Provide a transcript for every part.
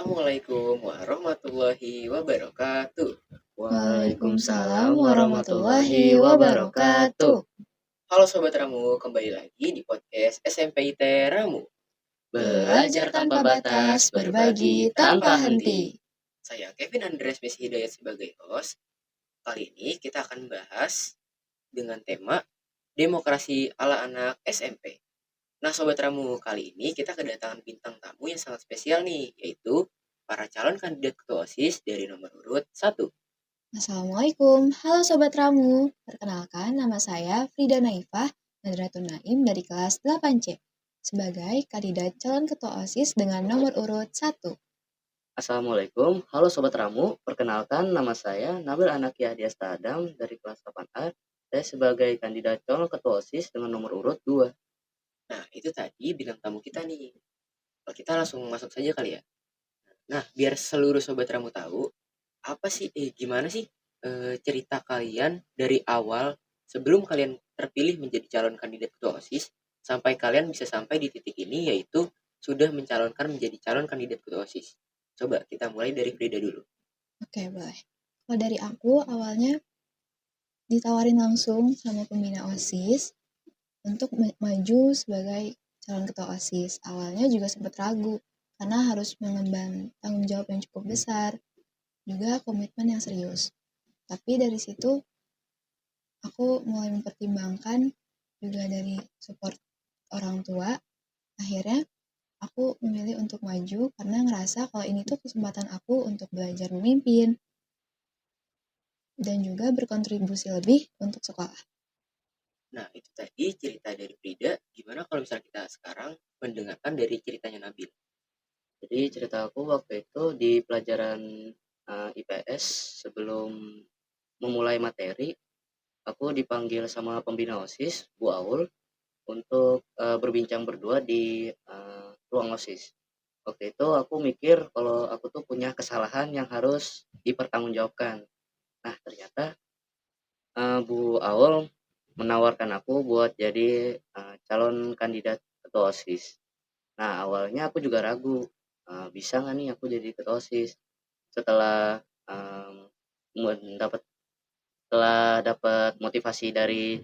Assalamualaikum warahmatullahi wabarakatuh. Waalaikumsalam warahmatullahi wabarakatuh. Halo Sobat Ramu, kembali lagi di podcast SMP IT Ramu. Belajar tanpa batas, berbagi tanpa henti. Saya Kevin Andreas Messi Hidayat sebagai host. Kali ini kita akan bahas dengan tema demokrasi ala anak SMP. Nah Sobat Ramu, kali ini kita kedatangan bintang tamu yang sangat spesial nih, yaitu para calon kandidat ketua OSIS dari nomor urut 1. Assalamualaikum, halo Sobat Ramu. Perkenalkan, nama saya Frida Naifah Nadratun Naim dari kelas 8C sebagai kandidat calon ketua OSIS dengan nomor urut 1. Assalamualaikum, halo Sobat Ramu. Perkenalkan, nama saya Nabil Anakia Diasta Adam dari kelas 8A. Saya sebagai kandidat calon ketua OSIS dengan nomor urut 2. Nah itu tadi bintang tamu kita nih. Kita langsung masuk saja kali ya. Nah biar seluruh Sobat Ramu tahu, gimana sih cerita kalian dari awal sebelum kalian terpilih menjadi calon kandidat ketua OSIS sampai kalian bisa sampai di titik ini, yaitu sudah mencalonkan menjadi calon kandidat ketua OSIS. Coba kita mulai dari Frida dulu. Oke, boleh. Kalau dari aku, awalnya ditawarin langsung sama pembina OSIS untuk maju sebagai calon ketua OSIS. Awalnya juga sempat ragu, karena harus mengemban tanggung jawab yang cukup besar, juga komitmen yang serius. Tapi dari situ, aku mulai mempertimbangkan juga dari support orang tua. Akhirnya, aku memilih untuk maju karena ngerasa kalau ini tuh kesempatan aku untuk belajar memimpin dan juga berkontribusi lebih untuk sekolah. Nah itu tadi cerita dari Frida. Gimana kalau misalnya kita sekarang mendengarkan dari ceritanya Nabil? Jadi cerita aku waktu itu di pelajaran IPS sebelum memulai materi, aku dipanggil sama pembina OSIS, Bu Aul, untuk berbincang berdua di ruang OSIS. Waktu itu aku mikir kalau aku tuh punya kesalahan yang harus dipertanggungjawabkan. Nah ternyata Bu Aul menawarkan aku buat jadi calon kandidat ketua OSIS. Nah awalnya aku juga ragu, bisa nggak nih aku jadi ketua OSIS. Setelah mendapat setelah dapat motivasi dari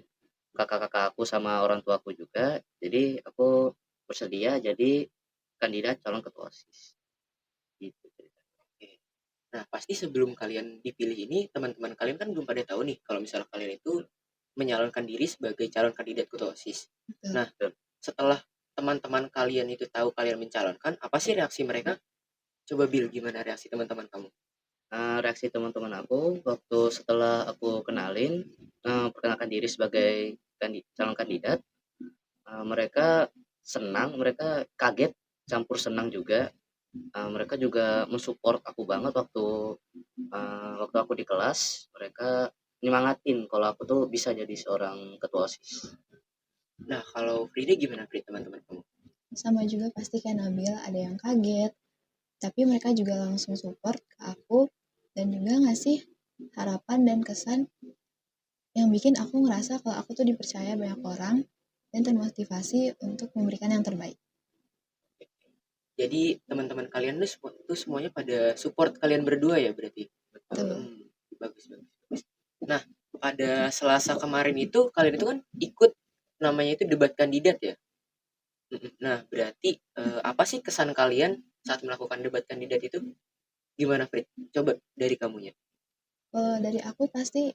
kakak-kakak aku sama orang tuaku juga, jadi aku bersedia jadi kandidat calon ketua OSIS. Gitu ceritanya. Oke. Nah pasti sebelum kalian dipilih ini, teman-teman kalian kan belum pada tahu nih kalau misalnya kalian itu menyalonkan diri sebagai calon kandidat ketua OSIS. Betul. Nah setelah teman-teman kalian itu tahu kalian mencalonkan, apa sih reaksi mereka? Coba Bil, gimana reaksi teman-teman kamu? Reaksi teman-teman aku waktu setelah aku perkenalkan diri sebagai calon kandidat, mereka senang, mereka kaget, campur senang juga. Mereka juga mensupport aku banget waktu aku di kelas. Mereka nyemangatin kalau aku tuh bisa jadi seorang ketua OSIS. Nah kalau Frida gimana Frida, teman-teman kamu? Sama juga pasti kayak Nabil, ada yang kaget, tapi mereka juga langsung support ke aku dan juga ngasih harapan dan kesan yang bikin aku ngerasa kalau aku tuh dipercaya banyak orang dan termotivasi untuk memberikan yang terbaik. Jadi teman-teman kalian tuh semuanya pada support kalian berdua ya berarti? Betul. Bagus. Nah pada Selasa kemarin itu kalian itu kan ikut namanya itu debat kandidat ya? Nah berarti apa sih kesan kalian saat melakukan debat kandidat itu? Gimana Frit? Coba dari kamunya. Dari aku pasti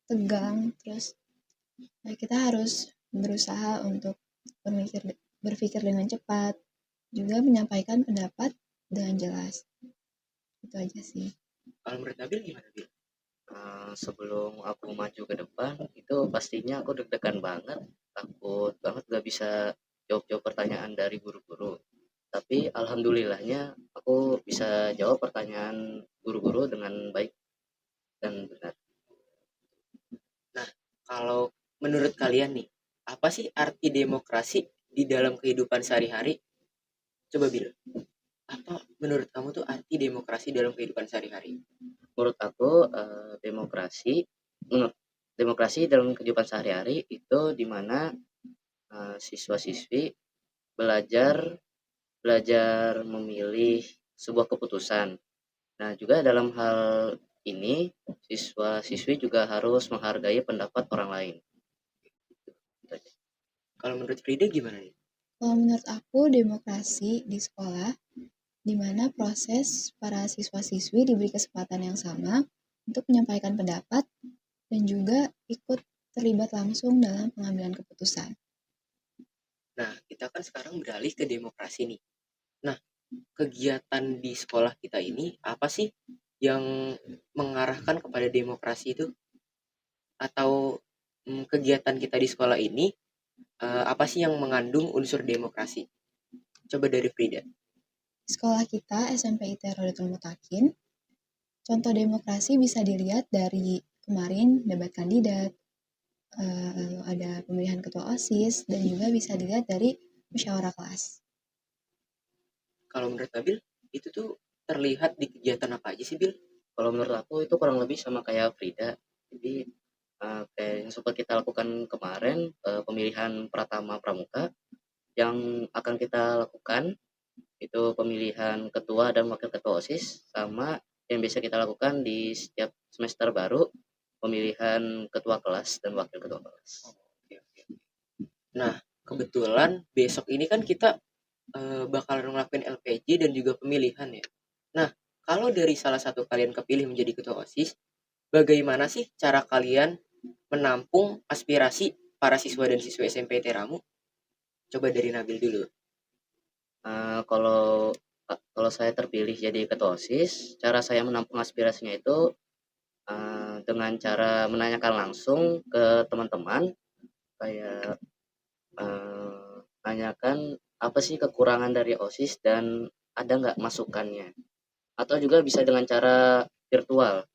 tegang, terus kita harus berusaha untuk berpikir dengan cepat, juga menyampaikan pendapat dengan jelas. Itu aja sih. Kalau menurut Nabil gimana Bil? Sebelum aku maju ke depan, itu pastinya aku deg-degan banget, takut banget gak bisa jawab-jawab pertanyaan dari guru-guru. Tapi alhamdulillahnya aku bisa jawab pertanyaan guru-guru dengan baik dan benar. Nah kalau menurut kalian nih, apa sih arti demokrasi di dalam kehidupan sehari-hari? Coba Bil, apa menurut kamu tuh arti demokrasi dalam kehidupan sehari-hari? Menurut aku demokrasi dalam kehidupan sehari-hari itu dimana siswa-siswi belajar memilih sebuah keputusan. Nah, juga dalam hal ini siswa-siswi juga harus menghargai pendapat orang lain. Itu aja. Kalau menurut Frida gimana nih? Kalau menurut aku demokrasi di sekolah di mana proses para siswa-siswi diberi kesempatan yang sama untuk menyampaikan pendapat dan juga ikut terlibat langsung dalam pengambilan keputusan. Nah, kita kan sekarang beralih ke demokrasi nih. Nah, kegiatan di sekolah kita ini apa sih yang mengarahkan kepada demokrasi itu? Atau kegiatan kita di sekolah ini apa sih yang mengandung unsur demokrasi? Coba dari Frida. Sekolah kita SMP IT Rodatul Mutakin, contoh demokrasi bisa dilihat dari kemarin debat kandidat, lalu ada pemilihan ketua OSIS, dan juga bisa dilihat dari musyawarah kelas. Kalau menurut Nabil, itu tuh terlihat di kegiatan apa aja sih, Bil? Kalau menurut aku itu kurang lebih sama kayak Frida. Jadi kayak yang sempat kita lakukan kemarin, pemilihan Pratama Pramuka, yang akan kita lakukan itu pemilihan ketua dan wakil ketua OSIS, sama yang bisa kita lakukan di setiap semester baru, pemilihan ketua kelas dan wakil ketua kelas. Oke, oke. Nah, kebetulan besok ini kan kita bakalan ngelakuin LPJ dan juga pemilihan ya. Nah, kalau dari salah satu kalian kepilih menjadi ketua OSIS, bagaimana sih cara kalian menampung aspirasi para siswa dan siswa SMP Teramu? Coba dari Nabil dulu. Kalau saya terpilih jadi ketua OSIS, cara saya menampung aspirasinya itu dengan cara menanyakan langsung ke teman-teman, kayak tanyakan apa sih kekurangan dari OSIS dan ada nggak masukannya. Atau juga bisa dengan cara virtual,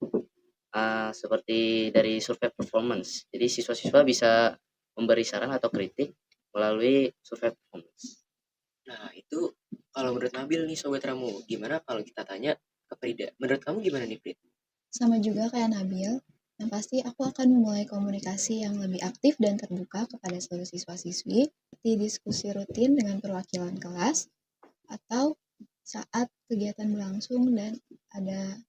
seperti dari survei performance. Jadi siswa-siswa bisa memberi saran atau kritik melalui survei performance. Nah, itu kalau menurut Nabil nih Sobat Ramu, gimana kalau kita tanya ke Frida? Menurut kamu gimana nih, Frida? Sama juga kayak Nabil, yang pasti aku akan memulai komunikasi yang lebih aktif dan terbuka kepada seluruh siswa-siswi, seperti diskusi rutin dengan perwakilan kelas, atau saat kegiatan berlangsung dan ada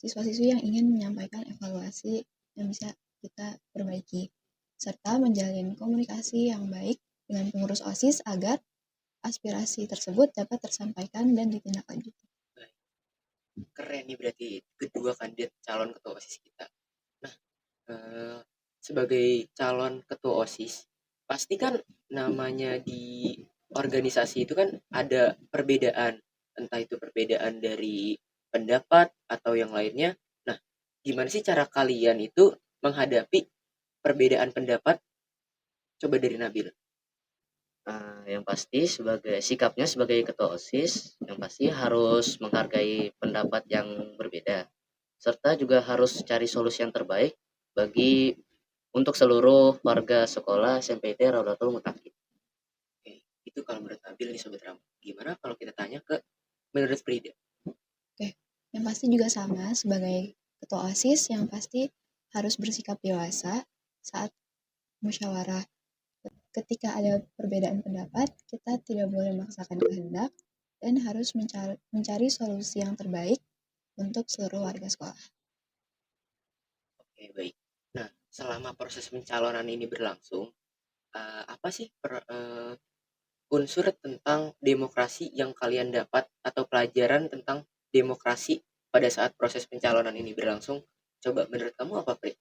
siswa-siswi yang ingin menyampaikan evaluasi yang bisa kita perbaiki, serta menjalin komunikasi yang baik dengan pengurus OSIS agar aspirasi tersebut dapat tersampaikan dan ditindaklanjuti. Keren nih berarti kedua kandidat calon ketua OSIS kita. Nah, sebagai calon ketua OSIS, pasti kan namanya di organisasi itu kan ada perbedaan, entah itu perbedaan dari pendapat atau yang lainnya. Nah, gimana sih cara kalian itu menghadapi perbedaan pendapat? Coba dari Nabil. Yang pasti sikapnya sebagai ketua OSIS, yang pasti harus menghargai pendapat yang berbeda, serta juga harus cari solusi yang terbaik untuk seluruh warga sekolah SMPT Raudatul Mutakin. Oke, itu kalau menurut Nabil nih Sobat Ram. Gimana kalau kita tanya ke menurut Frida? Oke, yang pasti juga sama sebagai ketua OSIS yang pasti harus bersikap dewasa saat musyawarah. Ketika ada perbedaan pendapat, kita tidak boleh memaksakan kehendak dan harus mencari solusi yang terbaik untuk seluruh warga sekolah. Oke, baik. Nah, selama proses pencalonan ini berlangsung, apa sih unsur tentang demokrasi yang kalian dapat atau pelajaran tentang demokrasi pada saat proses pencalonan ini berlangsung? Coba menurut kamu apa, Pri?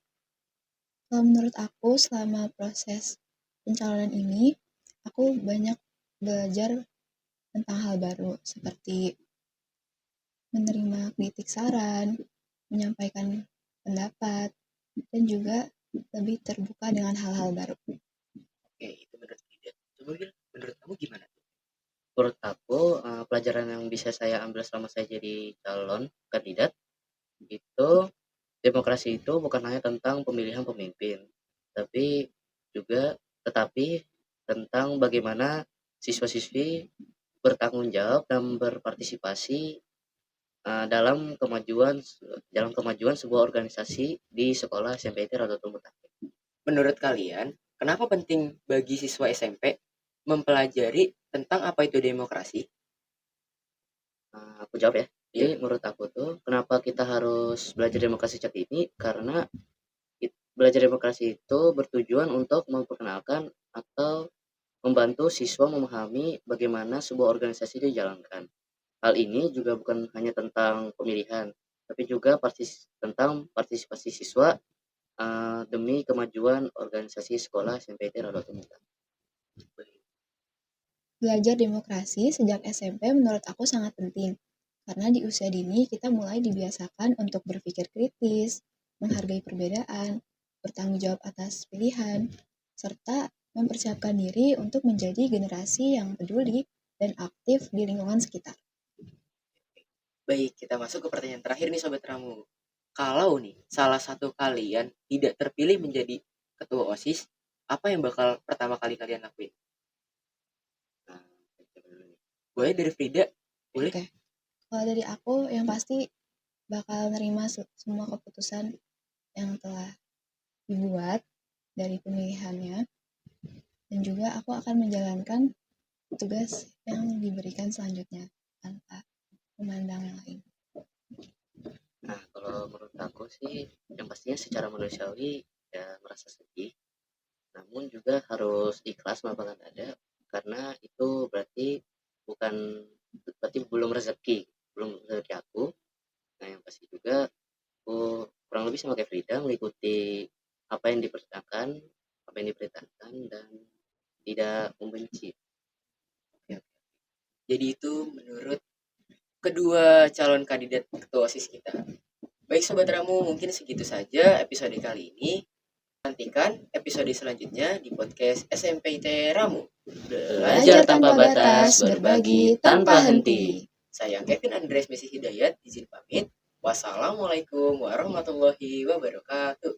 Kalau menurut aku selama proses pencalonan ini, aku banyak belajar tentang hal baru seperti menerima kritik saran, menyampaikan pendapat, dan juga lebih terbuka dengan hal-hal baru. Oke, itu menurut Frida. Coba Bil, menurut kamu gimana? Menurut aku, pelajaran yang bisa saya ambil selama saya jadi calon kandidat itu, demokrasi itu bukan hanya tentang pemilihan pemimpin, tetapi tentang bagaimana siswa-siswi bertanggung jawab dan berpartisipasi dalam kemajuan sebuah organisasi di sekolah SMPT Raudatul Mutakin. Menurut kalian, kenapa penting bagi siswa SMP mempelajari tentang apa itu demokrasi? Aku jawab ya. Jadi menurut aku tuh kenapa kita harus belajar demokrasi sejak ini, karena belajar demokrasi itu bertujuan untuk memperkenalkan atau membantu siswa memahami bagaimana sebuah organisasi dijalankan. Hal ini juga bukan hanya tentang pemilihan, tapi juga tentang partisipasi siswa demi kemajuan organisasi sekolah SMP Radot Unita. Belajar demokrasi sejak SMP menurut aku sangat penting, karena di usia dini kita mulai dibiasakan untuk berpikir kritis, menghargai perbedaan, bertanggung jawab atas pilihan, serta mempersiapkan diri untuk menjadi generasi yang peduli dan aktif di lingkungan sekitar. Baik, kita masuk ke pertanyaan terakhir nih Sobat Ramu. Kalau nih salah satu kalian tidak terpilih menjadi ketua OSIS, apa yang bakal pertama kali kalian lakuin? Nah, coba dulu nih. Boleh dari Frida? Boleh? Oke. Kalau dari aku yang pasti bakal nerima semua keputusan yang telah dibuat dari pemilihannya, dan juga aku akan menjalankan tugas yang diberikan selanjutnya tanpa memandang yang lain. Nah, kalau menurut aku sih yang pastinya secara manusiawi ya merasa sedih, namun juga harus ikhlas melakukan ada, karena itu berarti belum rezeki aku. Nah, yang pasti juga aku kurang lebih sama kayak Frida, mengikuti apa yang diperintahkan dan tidak membenci. Jadi itu menurut kedua calon kandidat ketua OSIS kita. Baik Sobat Ramu, mungkin segitu saja episode kali ini. Nantikan episode selanjutnya di podcast SMPT Ramu. Belajar tanpa batas, berbagi tanpa henti. Saya Kevin Andres Messi Hidayat, izin pamit. Wassalamualaikum warahmatullahi wabarakatuh.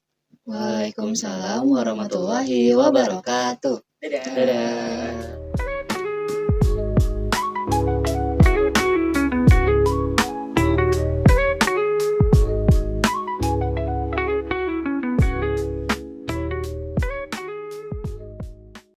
Waalaikumsalam warahmatullahi wabarakatuh. Dadah. Dadah.